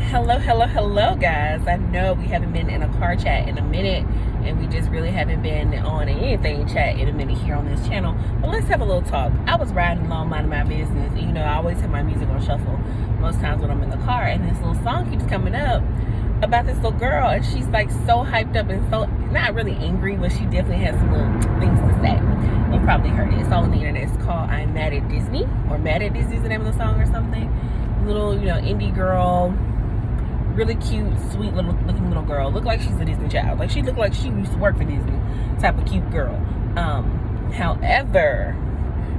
Hello, guys. I know we haven't been in a car chat in a minute, and we just really haven't been on anything chat in a minute here on this channel. But let's have a little talk. I was riding along minding my business, and I always have my music on shuffle most times when I'm in the car, and this little song keeps coming up about this little girl, and she's like so hyped up and so not really angry, but she definitely has some little things to say. You've probably heard it. It's all on the internet. It's called "I'm Mad at Disney" or "Mad at Disney" is the name of the song or something. Little, indie girl, really cute, sweet looking little girl. Looked like she's a Disney child. Like she looked like she used to work for Disney. Type of cute girl. However,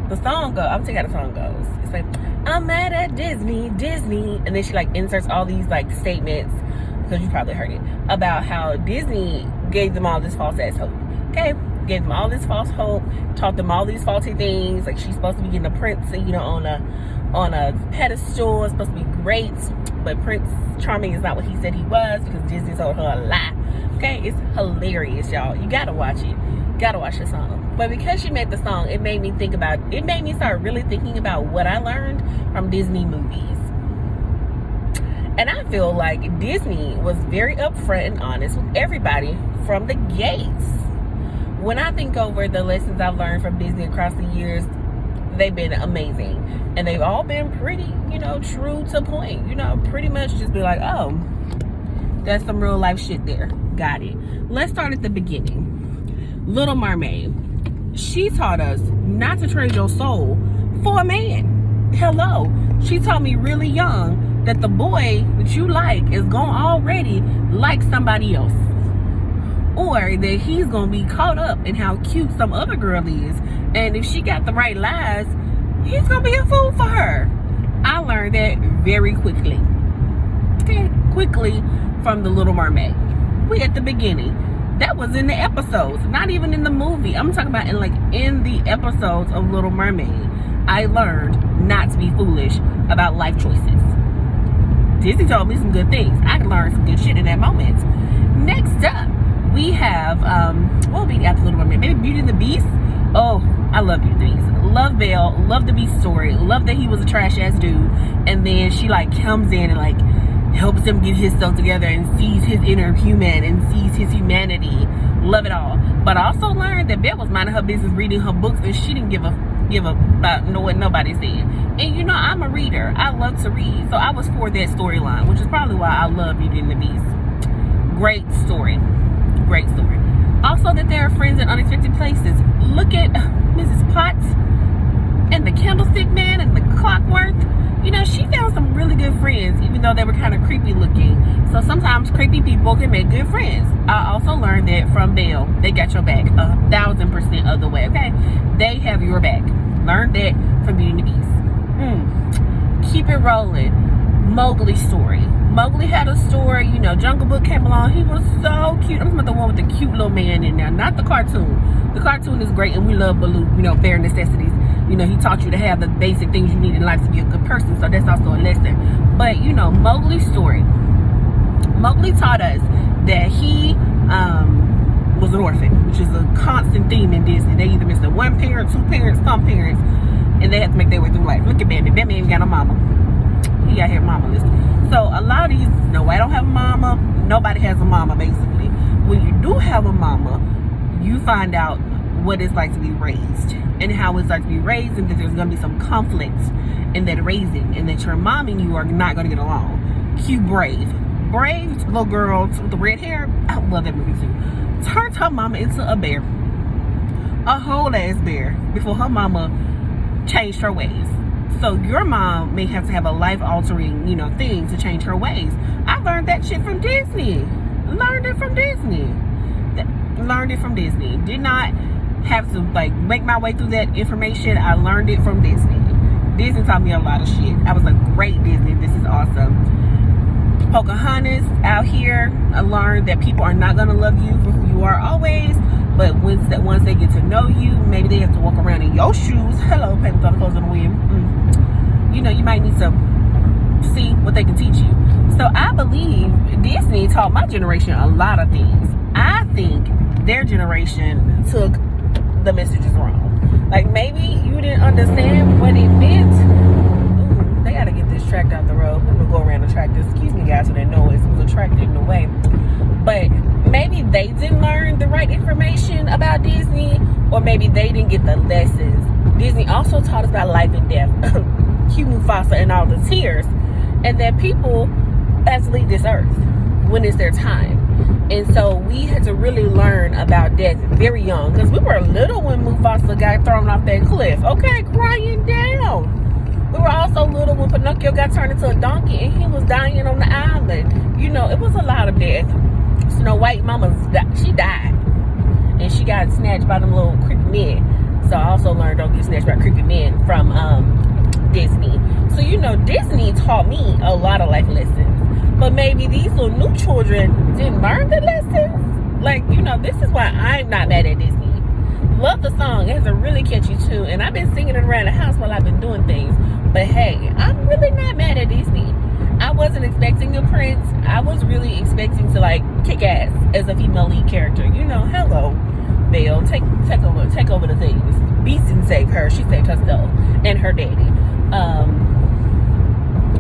the song goes. I'm tell you how the song goes. It's like, "I'm mad at Disney," and then she like inserts all these like statements, because you probably heard it, about how Disney gave them all this false ass hope. Okay, gave them all this false hope, taught them all these faulty things. Like she's supposed to be getting a prince, on a pedestal. It's supposed to be great, but Prince Charming is not what he said he was, because Disney told her a lie. Okay, it's hilarious, y'all. You gotta watch it. You gotta watch the song. But because she made the song, it made me start really thinking about what I learned from Disney movies. And I feel like Disney was very upfront and honest with everybody from the gates. When I think over the lessons I've learned from Disney across the years, they've been amazing. And they've all been pretty, true to point. Pretty much just be like, oh, that's some real life shit there. Got it. Let's start at the beginning. Little Mermaid. She taught us not to trade your soul for a man. Hello. She taught me really young that the boy that you like is going to already like somebody else. Or that he's going to be caught up in how cute some other girl is. And if she got the right lies, he's going to be a fool for her. I learned that very quickly. Okay, quickly from The Little Mermaid. We at the beginning. That was in the episodes, not even in the movie. I'm talking about in the episodes of Little Mermaid. I learned not to be foolish about life choices. Disney told me some good things. I learned some good shit in that moment. Next up, we have, what will be after Little Mermaid? Maybe Beauty and the Beast? Oh, I love Beauty and the Beast. Love Belle. Love the Beast story. Love that he was a trash ass dude. And then she comes in and helps him get his stuff together and sees his inner human and sees his humanity. Love it all. But I also learned that Belle was minding her business reading her books, and she didn't give a about what nobody said. And I'm a reader. I love to read. So I was for that storyline, which is probably why I love Beauty and the Beast. Great story. Great story. Also that there are friends in unexpected places. Look at Mrs. Potts and the Candlestick Man and the Clockwork. She found some really good friends, even though they were kind of creepy looking. So sometimes creepy people can make good friends. I also learned that from Belle. They got your back 1,000% of the way, okay? They have your back. Learned that from Beauty and the Beast. Keep it rolling. Mowgli's story. Mowgli had a story, Jungle Book came along. He was so cute. I'm talking about the one with the cute little man in there, not the cartoon. The cartoon is great, and we love Baloo, bare necessities. He taught you to have the basic things you need in life to be a good person, so that's also a lesson. But, Mowgli's story. Mowgli taught us that he was an orphan, which is a constant theme in Disney. They either miss one parent, two parents, some parents, and they have to make their way through life. Look at Bambi. Bambi ain't got no mama. He got here mama-less. So a lot of these, I don't have a mama. Nobody has a mama, basically. When you do have a mama, you find out what it's like to be raised and how it's like to be raised, and that there's going to be some conflict in that raising, and that your mom and you are not going to get along. Cue Brave. Brave, little girl with the red hair. I love that movie too. Turned her mama into a bear. A whole ass bear before her mama changed her ways. So your mom may have to have a life-altering, thing to change her ways. I learned that shit from Disney. Learned it from Disney. Did not have to, make my way through that information. I learned it from Disney. Disney taught me a lot of shit. I was like, great, Disney. This is awesome. Pocahontas out here. I learned that people are not going to love you for who you are always. But once they get to know you, maybe they have to walk around in your shoes. Hello, paper on the clothes of the wind. You might need to see what they can teach you. So I believe Disney taught my generation a lot of things. I think their generation took the messages wrong. Maybe you didn't understand what it meant. Ooh, they gotta get this. this track down the road. I'm gonna go around the track. Excuse me, guys, for that noise. It was a track in the way. But maybe they didn't learn the right information about Disney, or maybe they didn't get the lessons. Disney also taught us about life and death, Q Mufasa and all the tears, and that people have to leave this earth when it's their time. And so we had to really learn about death very young, because we were little when Mufasa got thrown off that cliff, okay, crying down. We were also little when Pinocchio got turned into a donkey and he was dying on the island. You know, it was a lot of death. Snow White mama, she died, and she got snatched by them little creepy men. So I also learned don't get snatched by creepy men from Disney. So you know, Disney taught me a lot of life lessons, but maybe these little new children didn't learn the lessons. Like, you know, this is why I'm not mad at Disney. Love the song. It has a really catchy tune, and I've been singing it around the house while I've been doing things. But hey, I'm really not mad at Disney. I wasn't expecting a prince. I was really expecting to like kick ass as a female lead character. You know, hello, Belle, take over the things. Beast didn't save her. She saved herself and her daddy.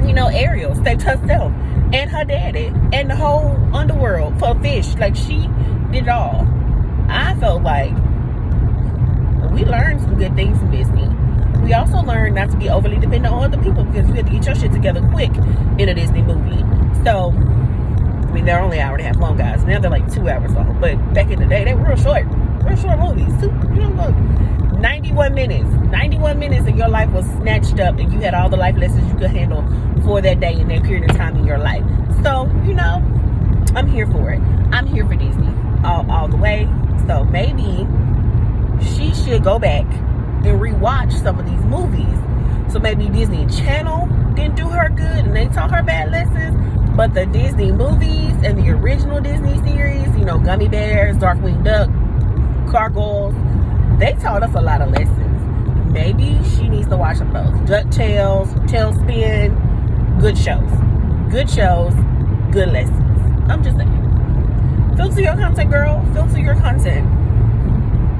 You know, Ariel saved herself and her daddy and the whole underworld for fish. Like, she did it all. I felt like we learned some good things from Disney. We also learned not to be overly dependent on other people, because you have to get your shit together quick in a Disney movie. So, I mean, they're only an hour and a half long, guys. Now they're like 2 hours long. But back in the day, they were real short movies. You know, 91 minutes. 91 minutes and your life was snatched up, and you had all the life lessons you could handle for that day and that period of time in your life. So, you know, I'm here for it. I'm here for Disney all the way. So maybe she should go back and rewatch some of these movies. So maybe Disney Channel didn't do her good and they taught her bad lessons, but the Disney movies and the original Disney series, you know, Gummy Bears, Darkwing Duck, Gargoyles, they taught us a lot of lessons. Maybe she needs to watch some of those. DuckTales, Tailspin, good shows, good lessons. I'm just saying. Filter your content, girl. Filter your content.